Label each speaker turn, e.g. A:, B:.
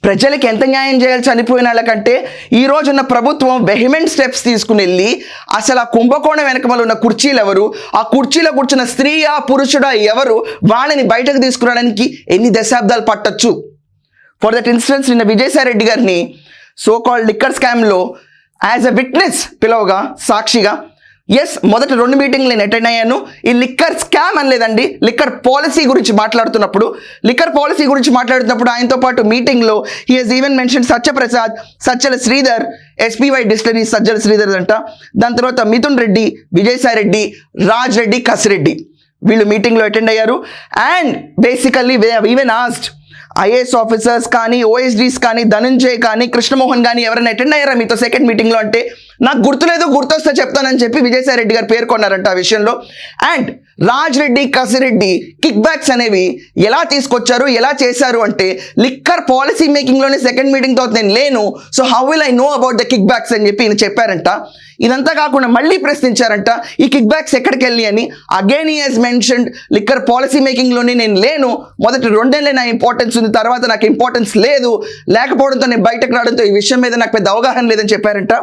A: ప్రజలకు ఎంత న్యాయం చేయాలి చనిపోయిన వాళ్ళకంటే ఈ రోజున్న ప్రభుత్వం వెహిమెంట్ స్టెప్స్ తీసుకుని వెళ్ళి అసలు ఆ కుంభకోణం వెనకమల ఉన్న కుర్చీలు ఎవరు, ఆ కుర్చీలో కూర్చున్న స్త్రీయా పురుషుడా ఎవరు, వాళ్ళని బయటకు తీసుకురావడానికి ఎన్ని దశాబ్దాలు పట్టొచ్చు. ఫర్ దట్ ఇన్స్టెన్స్ నిన్న విజయసాయి రెడ్డి గారిని సో కాల్డ్ లిక్కర్ స్కామ్లో యాజ్ అ విట్నెస్ పిలవగా సాక్షిగా ఎస్ మొదటి 2 మీటింగ్లు నేను అటెండ్ అయ్యాను. ఈ లిక్కర్ స్కామ్ అనలేదండి, లిక్కర్ పాలసీ గురించి మాట్లాడుతున్నప్పుడు ఆయనతో పాటు మీటింగ్లో he has even mention Satyaprasad, Sajjala Sridhar, SPY distillery Sajjala Sridhar అంట, దాని తర్వాత మిథున్ రెడ్డి, విజయసాయి రెడ్డి, రాజ్ రెడ్డి, కసిరెడ్డి వీళ్ళు మీటింగ్లో అటెండ్ అయ్యారు. And basically they have even asked IAS officers కానీ, ఓఎస్డీస్ కానీ, ధనంజయ్ కానీ, కృష్ణమోహన్ కానీ ఎవరైనా అటెండ్ అయ్యారా మీతో సెకండ్ మీటింగ్లో అంటే నాకు గుర్తులేదు, గుర్తొస్తే చెప్తానని చెప్పి విజయసాయి రెడ్డి గారు పేర్కొన్నారంట ఆ విషయంలో. And Raj Reddy, Kasireddy kick backs అనేవి ఎలా తీసుకొచ్చారు, ఎలా చేశారు అంటే లిక్కర్ పాలసీ మేకింగ్లోనే సెకండ్ మీటింగ్ తర్వాత నేను లేను, so how will I know about the kick backs అని చెప్పి ఈయన చెప్పారంట. ఇదంతా కాకుండా మళ్ళీ ప్రశ్నించారంట ఈ కిక్ బ్యాక్స్ ఎక్కడికి వెళ్ళి అని. Again he he's mentioned liquor policy మేకింగ్లోనే నేను లేను, మొదటి 2 ఏళ్ళే నా ఇంపార్టెన్స్ ఉంది, తర్వాత నాకు ఇంపార్టెన్స్ లేకపోవడంతో నేను బయటకు రావడంతో ఈ విషయం మీద నాకు పెద్ద అవగాహన లేదని చెప్పారంట.